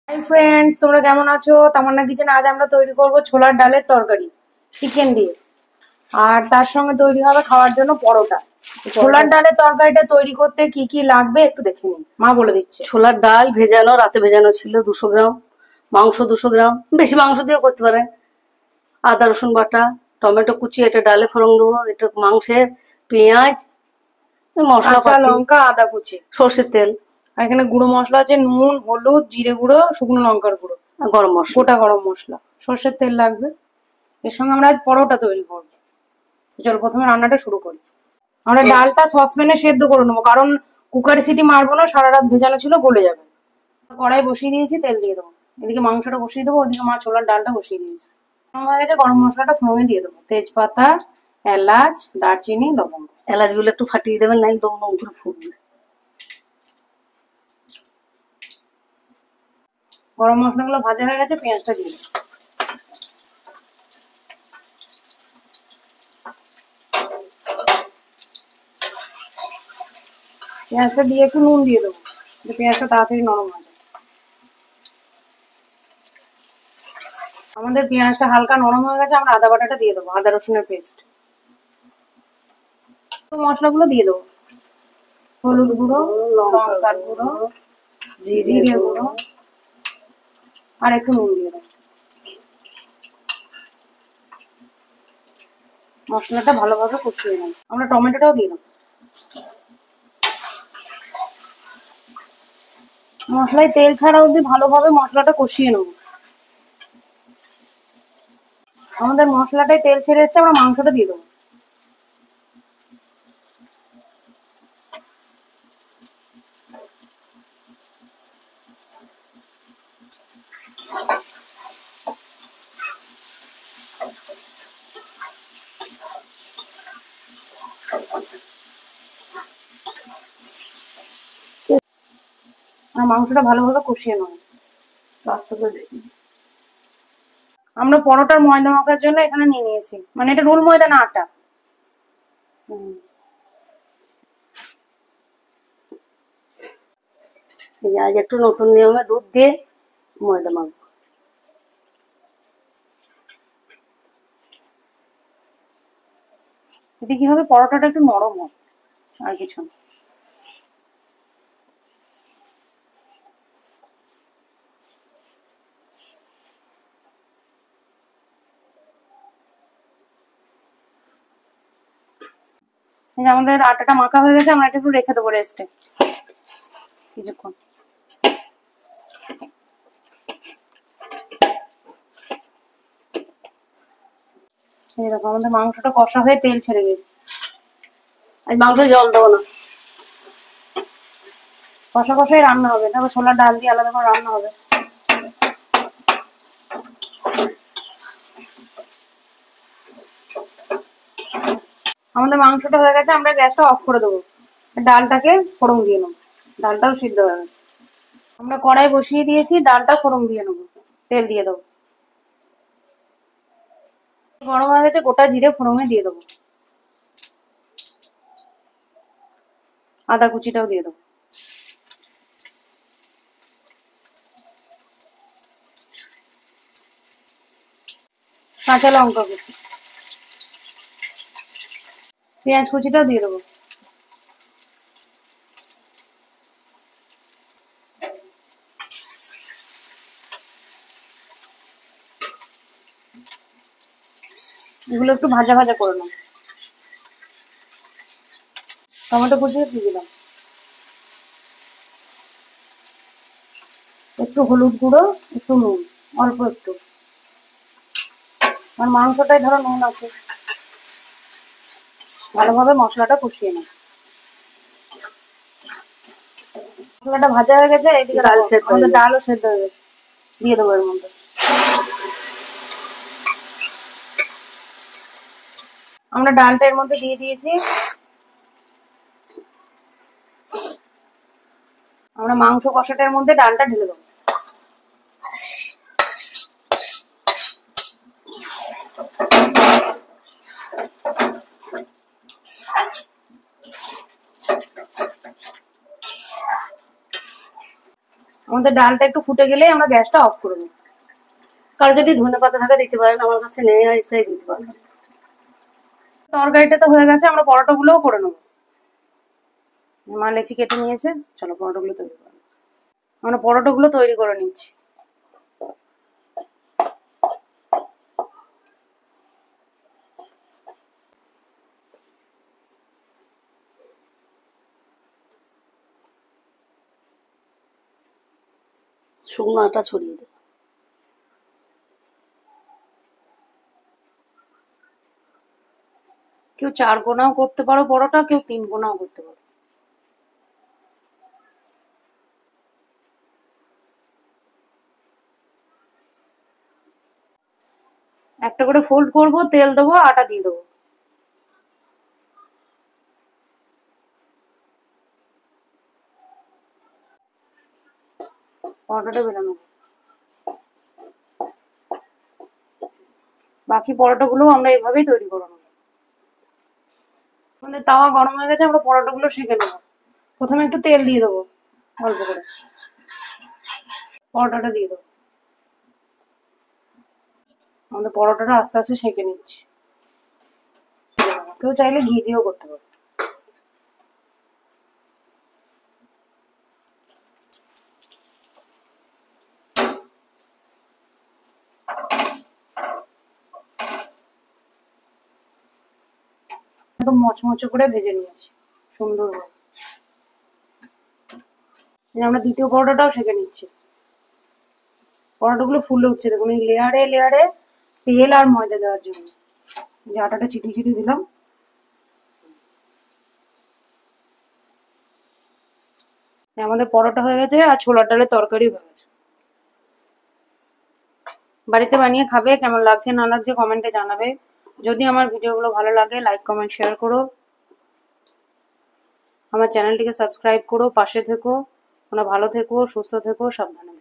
Hi friends, তোমরা কেমন আছো? তামান্না কিচেনে আজ আমরা তৈরি করব ছোলার ডালের তরকারি চিকেন দিয়ে। আর তার সঙ্গে তৈরি হবে খাওয়ার জন্য পরোটা। ছোলার ডালের তরকারিটা তৈরি করতে কি কি লাগবে একটু দেখে নিন, মা বলে দিচ্ছে। ছোলার ডাল ভেজানো, রাতে ভেজানো ছিল 200 গ্রাম, মাংস 200 গ্রাম, বেশি মাংস দিয়েও করতে পারেন। আদা রসুন বাটা, টমেটো কুচি, এটা ডালে ফোড়ন দেবো, এটা মাংসের, পেঁয়াজ, কাঁচা মশলাপাতি, লঙ্কা, আদা কুচি, সর্ষের তেল, আর এখানে গুঁড়ো মশলা আছে নুন, হলুদ, জিরে গুঁড়ো, শুকনো লঙ্কার গুঁড়ো, আর গরম মশলা। গোটা গরম মশলা, সর্ষের তেল লাগবে। এর সঙ্গে আমরা আজ পরোটা তৈরি করবো। চলো প্রথমে রান্নাটা শুরু করি। আমরা ডালটা সসপ্যানে সেদ্ধ করে নেবো, কারণ কুকারে সিটি মারবো না, সারা রাত ভেজানো ছিল, গলে যাবে। কড়াই বসিয়ে দিয়েছি, তেল দিয়ে দেবো। এদিকে মাংসটা বসিয়ে দেবো, ওদিকে মা ছোলার ডালটা বসিয়ে দিয়েছে। গরম হয়ে গেছে, গরম মশলাটা ফোড়নে দিয়ে দেবো। তেজপাতা, এলাচ, দারচিনি, লবঙ্গ। এলাচগুলো একটু ফাটিয়ে দেবেন, নাই দম দম করে ফুটবে। গরম মশলাগুলো ভাজা হয়ে গেছে, পেঁয়াজটা দিয়ে দেবো। পেঁয়াজটা দিয়ে একটু নুন দিয়ে দেবো, পেঁয়াজটা তাড়াতাড়ি নরম হয়ে যায়। আমাদের পেঁয়াজটা হালকা নরম হয়ে গেছে, আমরা আদা বাটাটা দিয়ে দেবো, আদা রসুনের পেস্ট। মশলাগুলো দিয়ে দেবো, হলুদ গুঁড়ো, লঙ্কার গুঁড়ো, জিরে গুঁড়ো, আর একটু নুন দিয়ে দেবো। মশলাটা ভালোভাবে কষিয়ে নেব। আমরা টমেটোটাও দিয়ে দেবো। মশলায় তেল ছাড়া অবধি ভালোভাবে মশলাটা কষিয়ে নেব। আমাদের মশলাটায় তেল ছেড়ে এসছে, আমরা মাংসটা দিয়ে দেবো। আর মাংসটা ভালোভাবে কষিয়ে নেব। আমরা পরোটার ময়দা মাখার জন্য এখানে নিয়ে নিয়েছি, মানে এটা রোল ময়দা না, আটা। আজ একটু নতুন নিয়মে দুধ দিয়ে ময়দা মাখবো। এতে কি হবে, পরোটাটা একটু নরম হবে, আর কিছু না। আমাদের আটাটা মাখা হয়ে গেছে, আমরা এটা একটু রেখে দেবো রেস্টে কিছুক্ষণ। এই দেখো, আমাদের মাংসটা কষা হয়ে তেল ছেড়ে গেছে। আজ মাংস জল দেবো না, কষা কষাই রান্না হবে, তারপর ছোলার ডাল দিয়ে আলাদা করে রান্না হবে। আমাদের মাংসটা হয়ে গেছে, আমরা গ্যাসটা অফ করে দেবো। ডালটাকে ফোড়ন দিয়ে নেবো, ডালটাও সিদ্ধ হয়ে গেছে। আমরা কড়াই বসিয়ে দিয়েছি, ডালটা ফোড়ন দিয়ে নেবো, তেল দিয়ে দেবো। গরম হয়ে গেছে, গোটা জিরে ফোড়নে দিয়ে দেবো, আদা কুচিটাও দিয়ে দেবো, কাঁচা লঙ্কা কুচি, পেঁয়াজ কুচিটাও দিয়ে দেবো। এগুলো একটু ভাজা ভাজা করে নেব। টমেটো কুচিয়ে দিয়ে দিলাম, একটু হলুদ গুঁড়ো, একটু নুন, অল্প একটু, আর মাংসটাই ধরো নুন আছে। ভালোভাবে মশলাটা কষিয়ে নেব। মশলাটা ভাজা হয়ে গেছে, এইদিকে ডাল সেদ্ধ হয়ে আমাদের গেছে। ডালও সেদ্ধ হয়ে গেছে, দিয়ে দেবো এর মধ্যে। আমরা ডালটা এর মধ্যে দিয়ে দিয়েছি। আমরা মাংস কষাটার মধ্যে ডালটা ঢেলে দেবো। আমাদের ডালটা একটু ফুটে গেলে আমরা গ্যাসটা অফ করে দেবো। কারো যদি ধনে পাতা থাকে দিতে পারেন, আমার কাছে নেই, এসে দিতে পারেন। তরকারিটা তো হয়ে গেছে, আমরা পরোটাগুলোও করে নেবো। মা লেচি কেটে নিয়েছে, চলো পরোটাগুলো তৈরি করো। আমরা পরোটাগুলো তৈরি করে নিচ্ছি। শুকনো আটা ছড়িয়ে দেবো। কেউ 4 কোনাও করতে পারো পরোটা, কেউ 3 কোনাও করতে পারো। একটা করে ফোল্ড করব, তেল দেবো, আটা দিয়ে দেবো। পরোটাটা বেরানো। বাকি পরোটাগুলো আমরা এভাবেই তৈরি করে নেবো। আমাদের তাওয়া গরম হয়ে গেছে, আমরা পরোটাগুলো সেঁকে নেবো। প্রথমে একটু তেল দিয়ে দেবো অল্প করে, পরোটাটা দিয়ে দেবো। আমাদের পরোটাটা আস্তে আস্তে সেঁকে নিচ্ছি। কেউ চাইলে ঘি দিয়েও করতে পারে। একদম মচমচে করে ভেজে নিয়েছি সুন্দর ভাবে। আমরা দ্বিতীয় পরোটাটাও সেঁকে নিচ্ছি। পরোটাগুলো ফুলে উঠছে, দেখুন এই লেয়ারে লেয়ারে তেল আর ময়দা দেওয়ার জন্য যে আটাটা ছিটিয়ে ছিটিয়ে দিলাম। আমাদের পরোটা হয়ে গেছে আর ছোলার ডালের তরকারি হয়ে গেছে। বাড়িতে বানিয়ে খাবে, কেমন লাগছে না লাগছে কমেন্টে জানাবে। যদি আমার ভিডিওগুলো ভালো লাগে লাইক কমেন্ট শেয়ার করো, আমার চ্যানেলটিকে সাবস্ক্রাইব করো, পাশে থেকো। তোমরা ভালো থেকো, সুস্থ থেকো, সাবধানে।